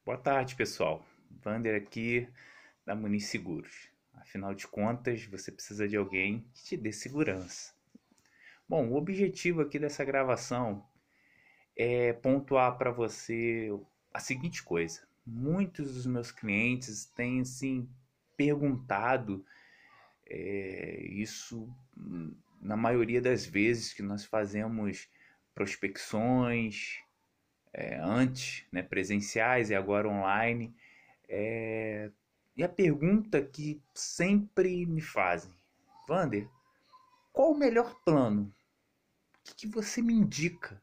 Boa tarde, pessoal. Vander aqui da Muniz Seguros. Afinal de contas, você precisa de alguém que te dê segurança. Bom, o objetivo aqui dessa gravação é pontuar para você a seguinte coisa. Muitos dos meus clientes têm assim perguntado isso na maioria das vezes que nós fazemos prospecções antes, né, presenciais e agora online. E a pergunta que sempre me fazem, Vander, qual o melhor plano? O que você me indica?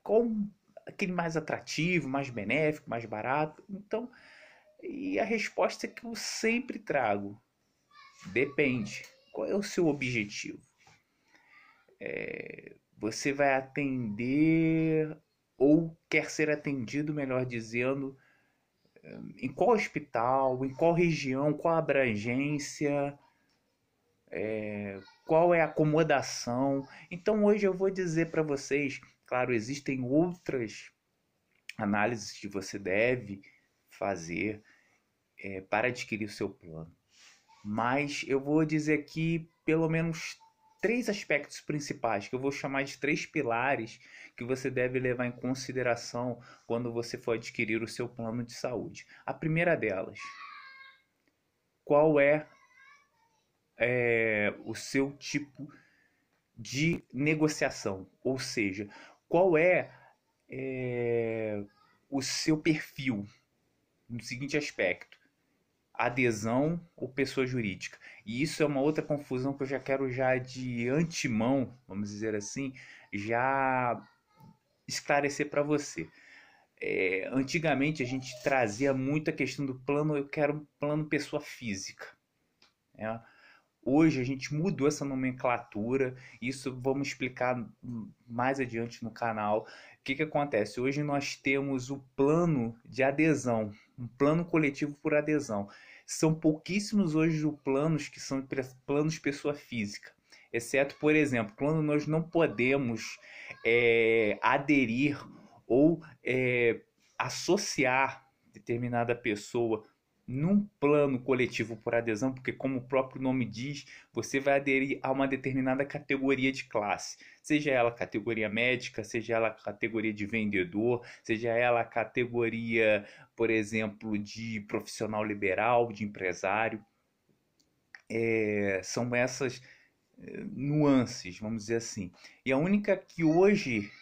Qual aquele mais atrativo, mais benéfico, mais barato? Então, e a resposta que eu sempre trago, depende. Qual é o seu objetivo? Você vai atender ou quer ser atendido, melhor dizendo, em qual hospital, em qual região, qual abrangência, qual é a acomodação. Então hoje eu vou dizer para vocês, claro, existem outras análises que você deve fazer para adquirir o seu plano, mas eu vou dizer aqui pelo menos três aspectos principais, que eu vou chamar de três pilares que você deve levar em consideração quando você for adquirir o seu plano de saúde. A primeira delas, qual é o seu tipo de negociação, ou seja, qual é o seu perfil no seguinte aspecto: adesão ou pessoa jurídica. E isso é uma outra confusão que eu já quero já de antemão, vamos dizer assim, já esclarecer para você. Antigamente a gente trazia muito a questão do plano, eu quero um plano pessoa física. Né? Hoje a gente mudou essa nomenclatura, isso vamos explicar mais adiante no canal. O que acontece? Hoje nós temos o plano de adesão, um plano coletivo por adesão. São pouquíssimos hoje os planos que são planos pessoa física, exceto, por exemplo, quando nós não podemos aderir ou associar determinada pessoa num plano coletivo por adesão, porque como o próprio nome diz, você vai aderir a uma determinada categoria de classe, seja ela categoria médica, seja ela categoria de vendedor, seja ela categoria, por exemplo, de profissional liberal, de empresário. São essas nuances, vamos dizer assim. E a única que hoje,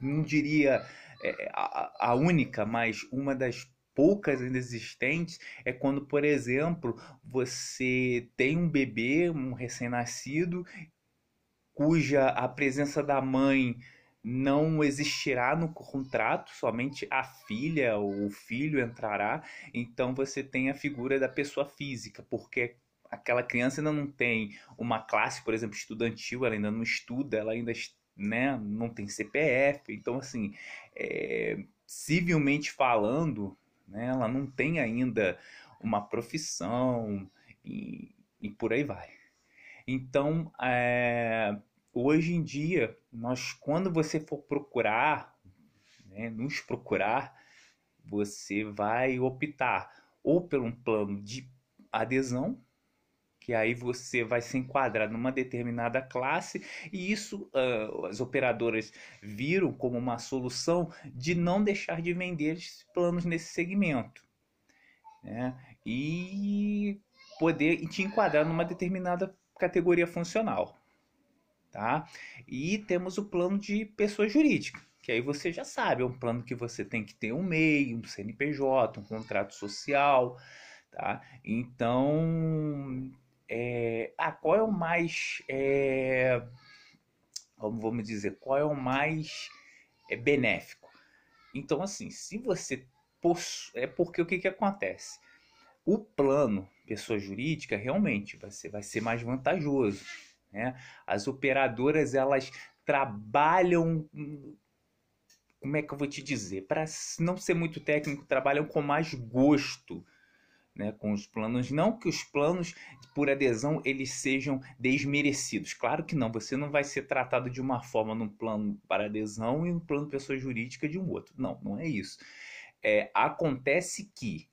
não diria a única, mas uma das poucas ainda existentes, é quando, por exemplo, você tem um bebê, um recém-nascido, cuja a presença da mãe não existirá no contrato, somente a filha ou o filho entrará. Então você tem a figura da pessoa física, porque aquela criança ainda não tem uma classe, por exemplo, estudantil, ela ainda não estuda, ela ainda, né, não tem CPF. Então, assim, civilmente falando, né, ela não tem ainda uma profissão e por aí vai. Então, hoje em dia, nós, quando você for procurar, né, nos procurar, você vai optar ou por um plano de adesão, que aí você vai se enquadrar numa determinada classe, e isso as operadoras viram como uma solução de não deixar de vender planos nesse segmento, né? E poder te enquadrar numa determinada categoria funcional, tá? E temos o plano de pessoa jurídica, que aí você já sabe, é um plano que você tem que ter um MEI, um CNPJ, um contrato social, tá? Então, qual é o mais, vamos dizer, qual é o mais benéfico? Então, assim, se você é porque o que que acontece? O plano pessoa jurídica realmente vai ser mais vantajoso, né? As operadoras, elas trabalham, como é que eu vou te dizer? Para não ser muito técnico, trabalham com mais gosto, né, com os planos. Não que os planos por adesão eles sejam desmerecidos. Claro que não. Você não vai ser tratado de uma forma num plano para adesão e no plano pessoa jurídica de um outro. Não, não é isso. Acontece que,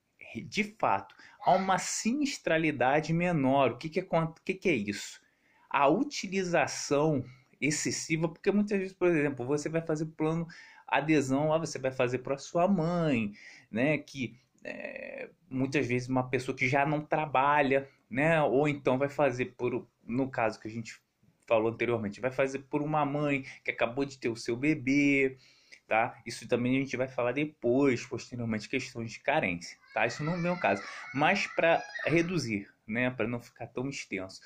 de fato, há uma sinistralidade menor. O que é isso? A utilização excessiva, porque muitas vezes, por exemplo, você vai fazer plano adesão, você vai fazer para sua mãe, né? Que muitas vezes uma pessoa que já não trabalha, né? Ou então vai fazer no caso que a gente falou anteriormente, vai fazer por uma mãe que acabou de ter o seu bebê, tá? Isso também a gente vai falar depois, posteriormente, questões de carência, tá? Isso não vem ao caso, mas para reduzir, né? Para não ficar tão extenso.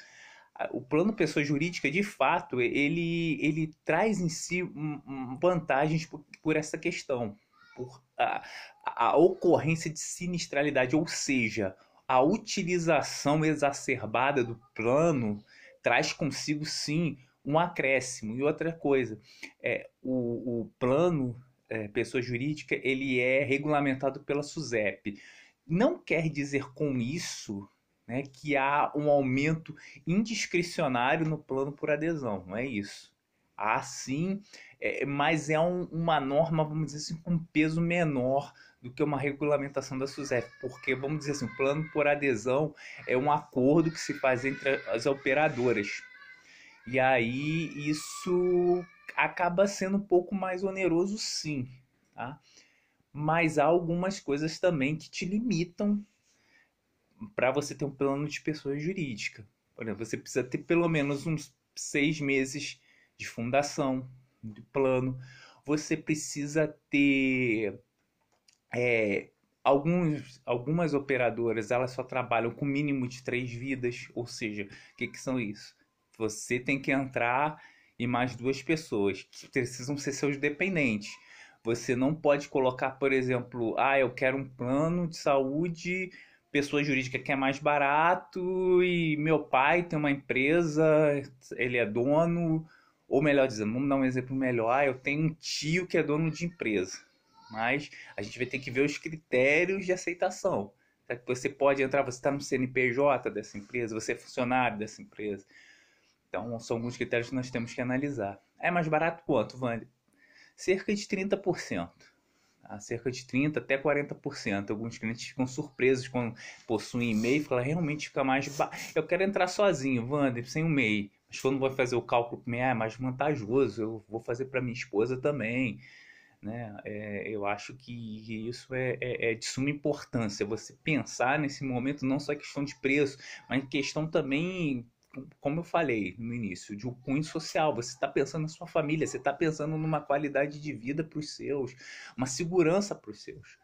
O plano pessoa jurídica, de fato, ele traz em si vantagens por essa questão, por a ocorrência de sinistralidade, ou seja, a utilização exacerbada do plano traz consigo sim um acréscimo. E outra coisa, o plano pessoa jurídica ele é regulamentado pela SUSEP. Não quer dizer com isso, né, que há um aumento indiscricionário no plano por adesão, não é isso. Há sim, mas é uma norma, vamos dizer assim, com peso menor do que uma regulamentação da SUSEP, porque, vamos dizer assim, o plano por adesão é um acordo que se faz entre as operadoras. E aí isso acaba sendo um pouco mais oneroso, sim, tá? Mas há algumas coisas também que te limitam para você ter um plano de pessoa jurídica. Por exemplo, você precisa ter pelo menos uns 6 meses de fundação, de plano. Você precisa ter algumas operadoras, elas só trabalham com mínimo de 3 vidas, ou seja, o que são isso? Você tem que entrar e mais 2 pessoas que precisam ser seus dependentes. Você não pode colocar, por exemplo, eu quero um plano de saúde, pessoa jurídica que é mais barato e meu pai tem uma empresa, ele é dono, ou melhor dizendo, vamos dar um exemplo melhor, eu tenho um tio que é dono de empresa. Mas a gente vai ter que ver os critérios de aceitação. Você pode entrar, você está no CNPJ dessa empresa, você é funcionário dessa empresa. Então, são alguns critérios que nós temos que analisar. É mais barato quanto, Wander? Cerca de 30%. Tá? Cerca de 30% até 40%. Alguns clientes ficam surpresos quando possuem e-mail e falam, realmente fica mais barato. Eu quero entrar sozinho, Wander, sem um e-mail. Mas quando vou fazer o cálculo, é mais vantajoso. Eu vou fazer para minha esposa também. Né? Eu acho que isso é de suma importância. Você pensar nesse momento não só questão de preço, mas questão também, como eu falei no início, de um cunho social. Você está pensando na sua família, você está pensando numa qualidade de vida para os seus, uma segurança para os seus.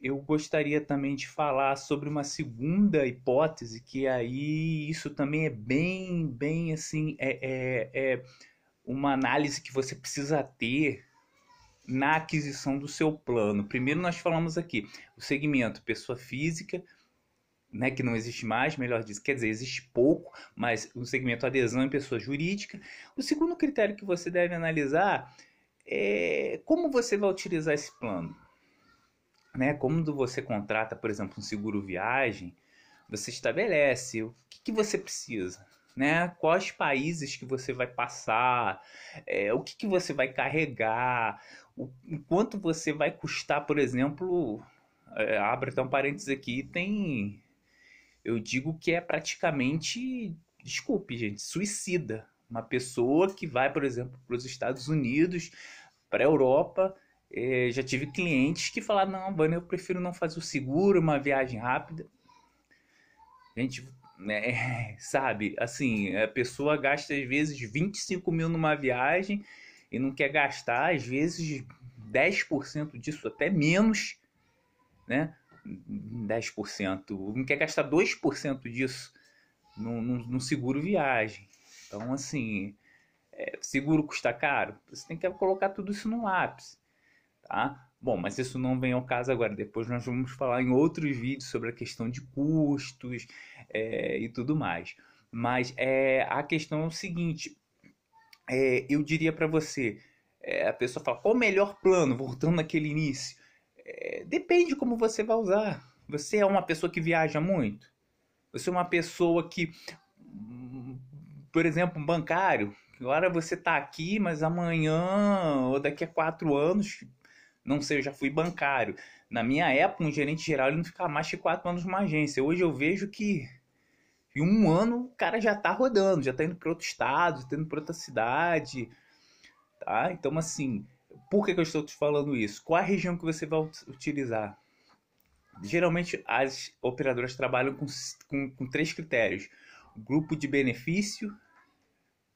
Eu gostaria também de falar sobre uma segunda hipótese, que aí isso também é bem, bem assim, uma análise que você precisa ter na aquisição do seu plano. Primeiro nós falamos aqui o segmento pessoa física, né, que não existe mais, melhor dizendo, quer dizer, existe pouco, mas o segmento adesão em pessoa jurídica. O segundo critério que você deve analisar é como você vai utilizar esse plano. Né? Como você contrata, por exemplo, um seguro viagem, você estabelece o que você precisa. Né? Quais países que você vai passar, o que você vai carregar, o quanto você vai custar, por exemplo, abre até um parênteses aqui, eu digo que é praticamente, desculpe gente, suicida. Uma pessoa que vai, por exemplo, para os Estados Unidos, para a Europa, já tive clientes que falaram, não, Vânia, eu prefiro não fazer o seguro, uma viagem rápida. Gente, sabe, assim, a pessoa gasta às vezes 25 mil numa viagem e não quer gastar, às vezes, 10% disso, até menos, né? 10%, não quer gastar 2% disso num seguro viagem. Então, assim, seguro custa caro, você tem que colocar tudo isso no lápis, tá? Bom, mas isso não vem ao caso agora. Depois nós vamos falar em outros vídeos sobre a questão de custos e tudo mais. Mas a questão é o seguinte: eu diria para você, a pessoa fala, qual o melhor plano? Voltando naquele início. Depende como você vai usar. Você é uma pessoa que viaja muito? Você é uma pessoa que, por exemplo, um bancário, agora você está aqui, mas amanhã ou daqui a 4 anos, não sei, eu já fui bancário. Na minha época, um gerente geral ele não ficava mais de 4 anos numa agência. Hoje eu vejo que em um ano o cara já está rodando, já está indo para outro estado, já está indo para outra cidade, tá? Então, assim, por que eu estou te falando isso? Qual a região que você vai utilizar? Geralmente as operadoras trabalham com três critérios: grupo de benefício,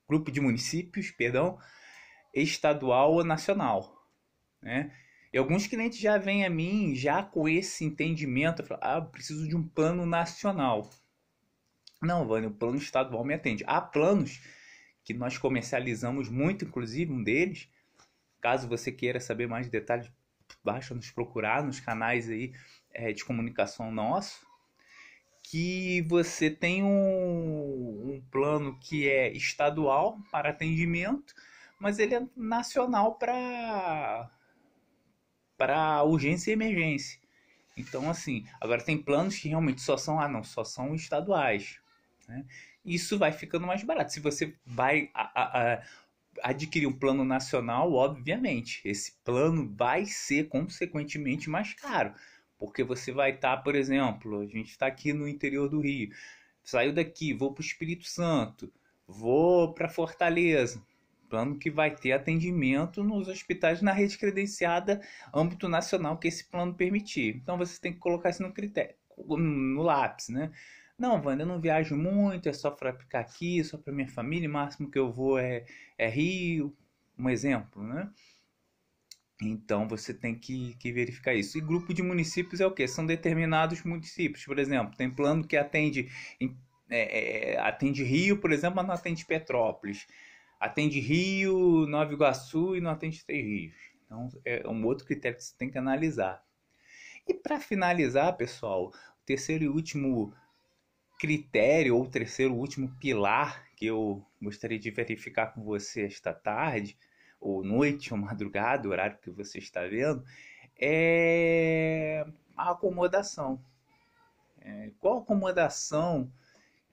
grupo de municípios, perdão, estadual ou nacional, né? E alguns clientes já vêm a mim já com esse entendimento, falam, preciso de um plano nacional. Não, Vânia, o plano estadual me atende. Há planos que nós comercializamos muito, inclusive um deles. Caso você queira saber mais detalhes, basta nos procurar nos canais aí de comunicação nosso, que você tem um plano que é estadual para atendimento, mas ele é nacional para urgência e emergência. Então, assim, agora tem planos que realmente só são estaduais, né? Isso vai ficando mais barato. Se você vai adquirir um plano nacional, obviamente, esse plano vai ser consequentemente mais caro, porque você vai estar, por exemplo, a gente está aqui no interior do Rio, saiu daqui, vou para o Espírito Santo, vou para Fortaleza, plano que vai ter atendimento nos hospitais na rede credenciada âmbito nacional que esse plano permitir. Então você tem que colocar isso no critério, no lápis, né? Não, Wanda, eu não viajo muito, é só para ficar aqui, só para minha família, o máximo que eu vou é Rio, um exemplo, né? Então você tem que verificar isso. E grupo de municípios é o quê? São determinados municípios. Por exemplo, tem plano que atende Rio, por exemplo, mas não atende Petrópolis. Atende Rio, Nova Iguaçu e não atende Três Rios. Então é um outro critério que você tem que analisar. E para finalizar, pessoal, o terceiro e último critério, ou o terceiro e último pilar que eu gostaria de verificar com você esta tarde, ou noite, ou madrugada, o horário que você está vendo, é a acomodação. Qual acomodação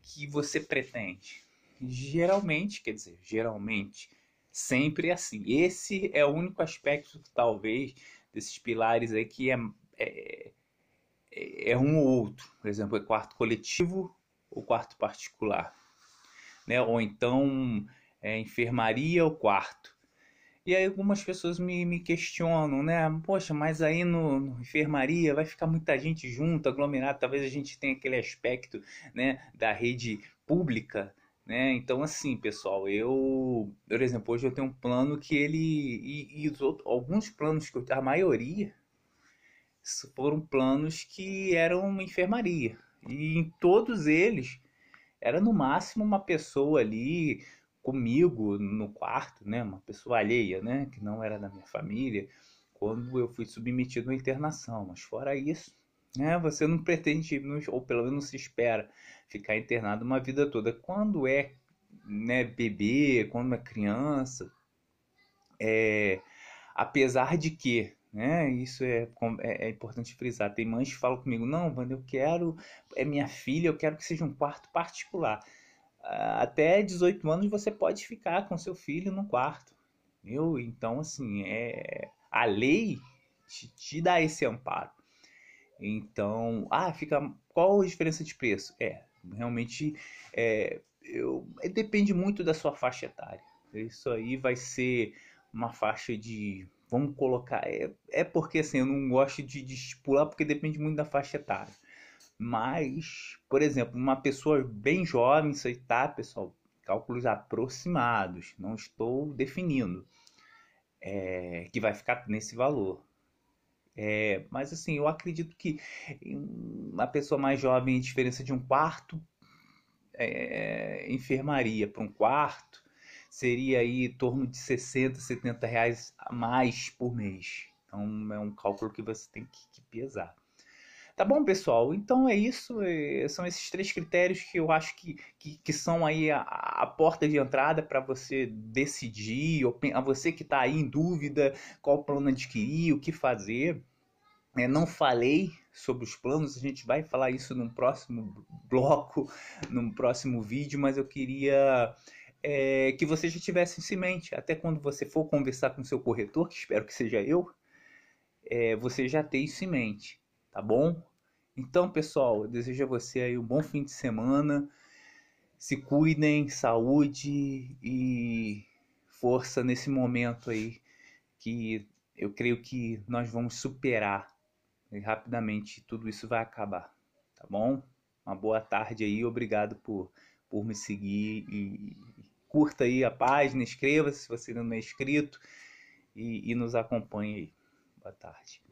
que você pretende? Geralmente, quer dizer, geralmente, sempre é assim. Esse é o único aspecto, talvez, desses pilares aí que é, é um ou outro. Por exemplo, é quarto coletivo ou quarto particular, né? Ou então enfermaria ou quarto. E aí algumas pessoas me questionam, né? Poxa, mas aí no enfermaria vai ficar muita gente junto, aglomerado, talvez a gente tenha aquele aspecto, né, da rede pública, né? Então assim, pessoal, por exemplo, hoje eu tenho um plano que e alguns planos que a maioria foram planos que eram uma enfermaria. E em todos eles era no máximo uma pessoa ali comigo no quarto, né? Uma pessoa alheia, né? Que não era da minha família, quando eu fui submetido à internação. Mas fora isso, né? Você não pretende, ou pelo menos não se espera, ficar internado uma vida toda. Quando é, né, bebê, quando é criança, apesar de que, né, isso é importante frisar. Tem mães que falam comigo, não, Wanda, é minha filha, eu quero que seja um quarto particular. Até 18 anos você pode ficar com seu filho no quarto. Viu? Então, assim, a lei te dá esse amparo. Então, qual a diferença de preço? Realmente, depende muito da sua faixa etária. Isso aí vai ser uma faixa de, vamos colocar, porque assim, eu não gosto de estipular porque depende muito da faixa etária. Mas, por exemplo, uma pessoa bem jovem, isso aí tá, pessoal, cálculos aproximados, não estou definindo, que vai ficar nesse valor. Mas assim, eu acredito que uma pessoa mais jovem, a diferença de um quarto enfermaria para um quarto seria aí em torno de 60, 70 reais a mais por mês. Então é um cálculo que você tem que pesar. Tá bom, pessoal? Então é isso. São esses três critérios que eu acho que são aí a porta de entrada para você decidir, ou a você que está aí em dúvida qual plano adquirir, o que fazer. Não falei sobre os planos, a gente vai falar isso num próximo bloco, num próximo vídeo, mas eu queria que você já tivesse isso em mente, até quando você for conversar com seu corretor, que espero que seja eu, você já ter isso em mente, tá bom? Então, pessoal, eu desejo a você aí um bom fim de semana, se cuidem, saúde e força nesse momento aí, que eu creio que nós vamos superar e rapidamente tudo isso vai acabar, tá bom? Uma boa tarde aí, obrigado por me seguir e curta aí a página, inscreva-se se você ainda não é inscrito e nos acompanhe aí. Boa tarde.